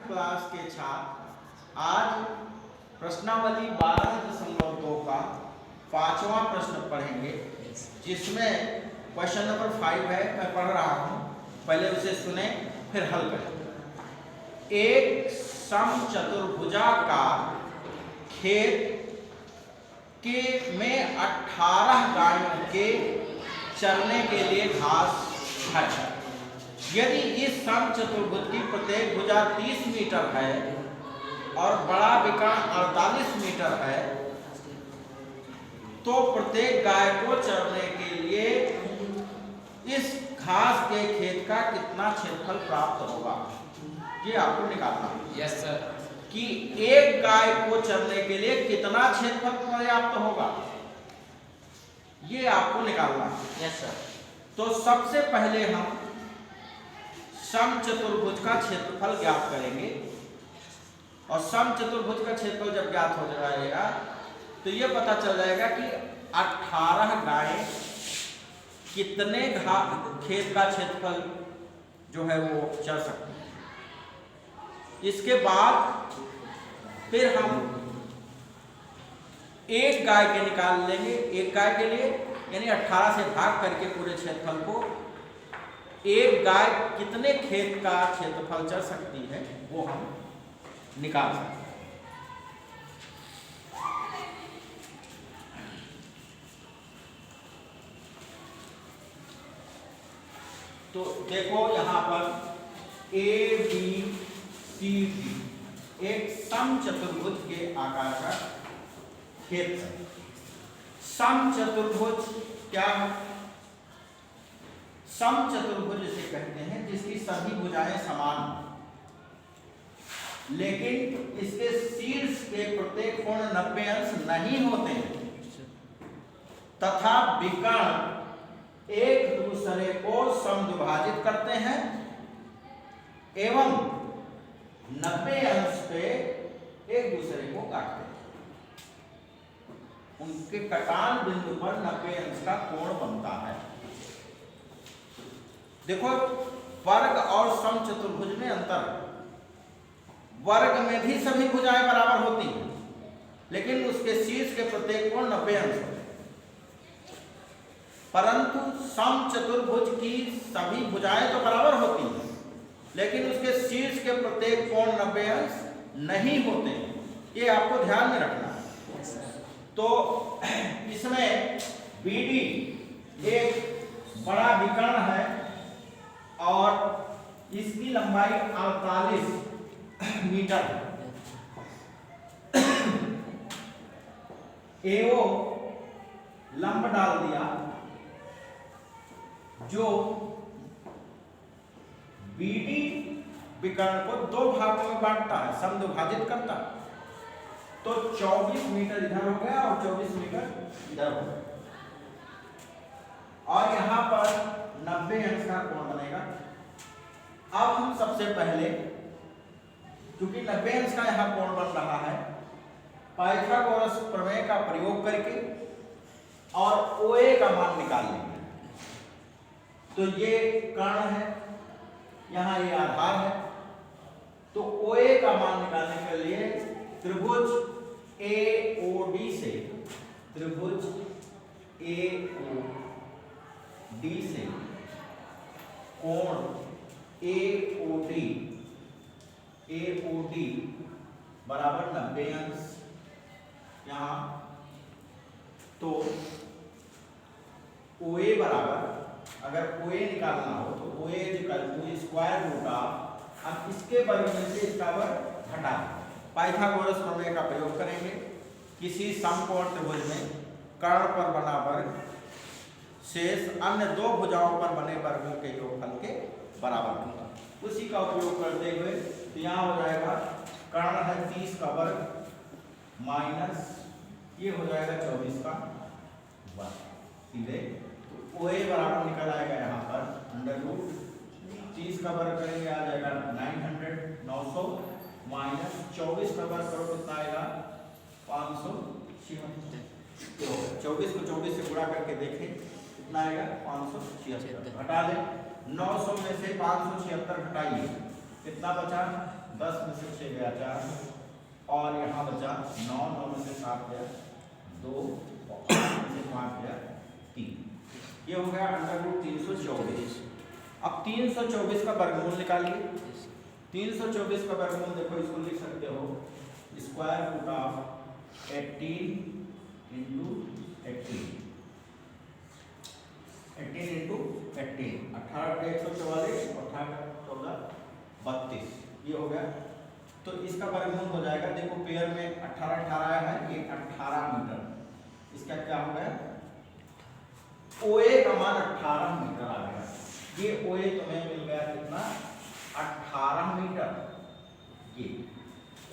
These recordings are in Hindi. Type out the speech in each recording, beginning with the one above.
क्लास के छात्र आज प्रश्नावली 12.2 का 5वां प्रश्न पढ़ेंगे, जिसमें क्वेश्चन नंबर 5 है। मैं पढ़ रहा हूं, पहले उसे सुने फिर हल करें। एक समचतुर्भुजाकार खेत के में 18 गायों के चरने के लिए घास है। यदि इस समचतुर्भुज की प्रत्येक भुजा 30 मीटर है और बड़ा विकर्ण 48 मीटर है, तो प्रत्येक गाय को चरने के लिए इस घास के खेत का कितना क्षेत्रफल प्राप्त होगा, ये आपको निकालना है। Yes sir. कि एक गाय को चरने के लिए कितना क्षेत्रफल पर्याप्त होगा, ये आपको निकालना है। Yes sir. तो सबसे पहले हम समचतुर्भुज का क्षेत्रफल ज्ञात करेंगे, और समचतुर्भुज का क्षेत्रफल जब ज्ञात हो जाएगा तो ये पता चल जाएगा कि 18 गायें कितने खेत का क्षेत्रफल जो है वो चर सकती है। इसके बाद फिर हम एक गाय के निकाल लेंगे, एक गाय के लिए यानी 18 से भाग करके पूरे क्षेत्रफल को एक गाय कितने खेत का क्षेत्रफल चर सकती है वो हम निकाल सकते हैं। तो देखो यहां पर ए बी सी डी एक समचतुर्भुज के आकार का खेत है। समचतुर्भुज क्या है? समचतुर्भुज इसे कहते हैं जिसकी सभी भुजाएं समान हो, लेकिन इसके शीर्ष के प्रत्येक कोण 90 अंश नहीं होते तथा विकर्ण एक दूसरे को समद्विभाजित करते हैं एवं 90 अंश पे एक दूसरे को काटते हैं। उनके कटान बिंदु पर 90 अंश का कोण बनता है। देखो, वर्ग और समचतुर्भुज में अंतर है। वर्ग में भी सभी भुजाएं बराबर होती हैं, लेकिन उसके शीर्ष के प्रत्येक कोण 90 अंश होते हैं। परंतु समचतुर्भुज की सभी भुजाएं तो बराबर होती हैं, लेकिन उसके शीर्ष के प्रत्येक कोण 90 अंश नहीं होते हैं। ये आपको ध्यान में रखना है। तो इसमें BD एक बड़ा विकर्ण है और इसकी लंबाई 48 मीटर है। AO लंब डाल दिया जो BD विकर्ण को दो भागों में बांटता है, समद्विभाजित करता है। तो 24 मीटर इधर हो गया और 24 मीटर इधर हो गया, और यहां पर 90 अंश का कोण बनेगा। अब हम सबसे पहले, क्योंकि 90 अंश का यहां कोण बन रहा है, पाइथागोरस प्रमेय का प्रयोग करके और OA का मान निकाल लेंगे। तो ये कर्ण है, यहां ये आधार है, तो OA का मान निकालने के लिए त्रिभुज AOD से कोण AOD बराबर 90 अंश यहां। तो OA बराबर, अगर OA निकालना हो तो OA स्क्वायर रूट ऑफ, अब इसके वर्ग में से इसका वर्ग घटा पाइथागोरस प्रमेय का प्रयोग करेंगे। किसी समकोण त्रिभुज में कर्ण पर बना वर्ग शेष अन्य दो भुजाओं पर बने वर्गों के योगफल के बराबर होगा। उसी का उपयोग करते हुए तो यहाँ हो जाएगा कर्ण है 30 का वर्ग माइनस ये हो जाएगा 24 का वर्ग सीधे। तो OA बराबर निकल आएगा यहाँ पर अंडर रूट 30 का वर्ग करेंगे आ जाएगा 900 माइनस 24 का वर्ग करो कितना आएगा 576। तो 24 को 24 से गुणा करके देखें कितना आएगा 576। घटा लें 900 में से 576 घटाइए कितना बचा 10 में से 6 गया 4 और यहाँ बचा 9, 9 में से 7 गया 2 और 8 में से 5 गया 3। ये हो गया अंडर रूट 324। अब 324 का वर्गमूल निकालिए। 324 का वर्गमूल देखो, इसको लिख सकते हो square root of 18 into 18, 18 into 18, 18 144 और 18 14 32, ये हो गया। तो इसका वर्गमूल हो जाएगा, देखो पेयर में 18 18 आया है, ये 18 मीटर। इसका क्या हो गया, OA का मान 18 मीटर आ गया। ये OA तुम्हें मिल गया कितना, 18 मीटर। ये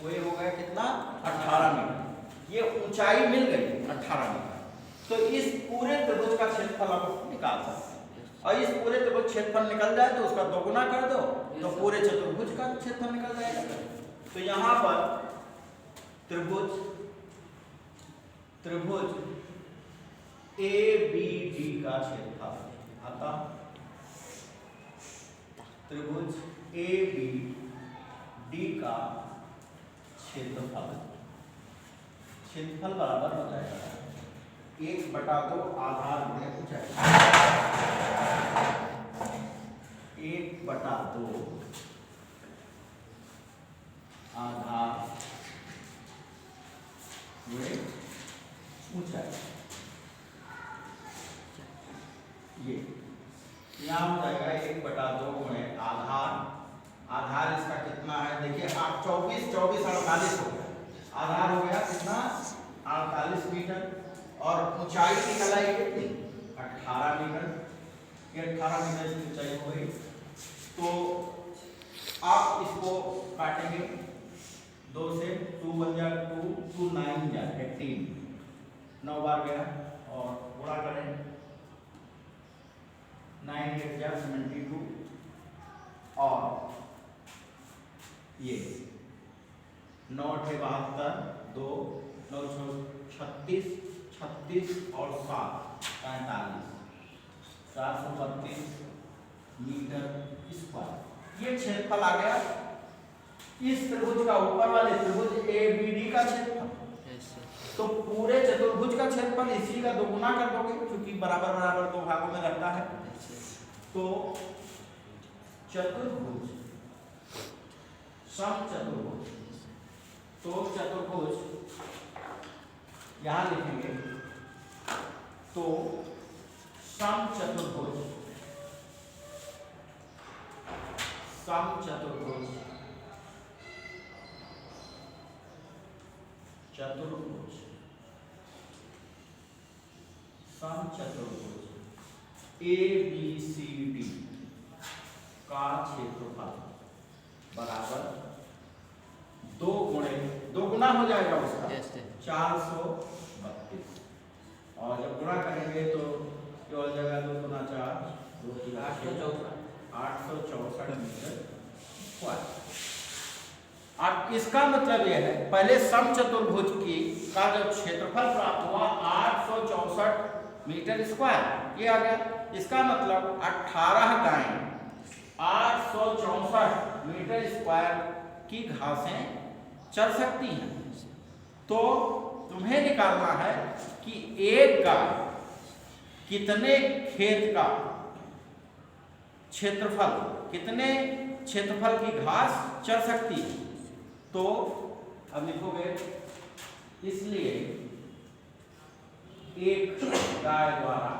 OA हो गया कितना, 18 मीटर। ये ऊंचाई मिल गई 18 मीटर। तो इस पूरे त्रिभुज का क्षेत्रफल आप निकाल सकते हैं, और इस पूरे त्रिभुज क्षेत्रफल निकल जाए तो उसका दोगुना कर दो तो पूरे चतुर्भुज का क्षेत्रफल निकल जाएगा। तो यहाँ पर त्रिभुज ABD का क्षेत्रफल आता, त्रिभुज ABD का क्षेत्रफल बराबर हो जाएगा 1/2 आधार गुणे ऊंचाई, 1/2 आधार गुणे ऊंचाई। ये यहाँ हो जाएगा 1/2 गुणे आधार इसका कितना है, देखिए 24 24 48 हो गया। आधार हो गया कितना, 48 मीटर, और ऊंचाई निकल आई कितनी, 18 मीटर। ये 18 मीटर की ऊंचाई हो गई। तो आप इसको काटेंगे 2 से, 2 बन जाए 2, 2 9 जाए 18, 9 बार गया, और गुणा करें 9 8 जा 72, और ये 9 8 72, 2 9 36, 36 और 7 45, 432 मीटर स्क्वायर। ये क्षेत्रफल आ गया इस त्रिभुज का, ऊपर वाले त्रिभुज ABD का क्षेत्रफल। तो पूरे चतुर्भुज का क्षेत्रफल इसी का दोगुना कर दोगे, क्योंकि बराबर बराबर 2 भागों में रहता है। तो चतुर्भुज, समचतुर्भुज, तो चतुर्भुज यहां लिखेंगे, तो समचतुर्भुज, समचतुर्भुज, चतुर्भुज, समचतुर्भुज ABCD का क्षेत्रफल बराबर 2 गुणे, 2 गुना हो जाएगा उसका 432, और जब गुणा करेंगे तो क्या हो जाएगा, 2 गुना 4 2 3 864 मीटर स्क्वायर। अब इसका मतलब यह है, पहले समचतुर्भुज की का जो क्षेत्रफल प्राप्त हुआ 864 मीटर स्क्वायर, ये आ गया। इसका मतलब 18 गायें 864 मीटर स्क्वायर की घासें चर सकती हैं। तो तुम्हें निकालना है कि एक गाय कितने खेत का क्षेत्रफल, कितने क्षेत्रफल की घास चर सकती है। तो अब लिखोगे, इसलिए एक गाय द्वारा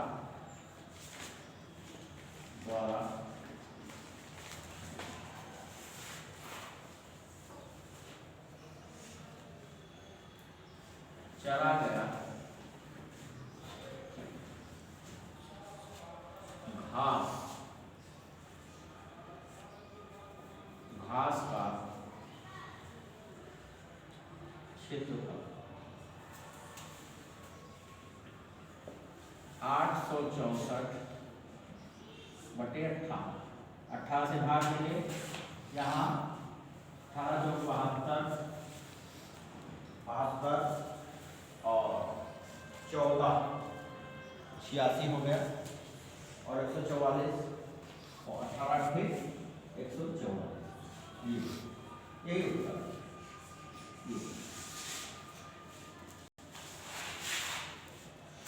चरा गया घास का क्षेत्रफल 864 बटे 18 से भाग देंगे, यहाँ 18 जो 72 और 14 86 हो गया, और 144 और 18 फिर 144, यही उत्तर।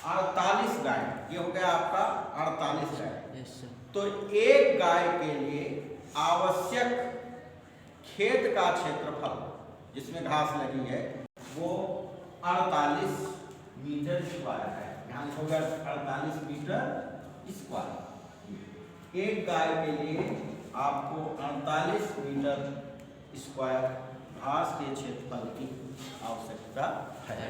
48 गाय, ये हो गया आपका 48 गाय। तो एक गाय के लिए आवश्यक खेत का क्षेत्रफल जिसमें घास लगी है वो 48 मीटर स्क्वायर है। ध्यान हो गया 48 मीटर स्क्वायर। एक गाय के लिए आपको 48 मीटर स्क्वायर घास के क्षेत्रफल की आवश्यकता है।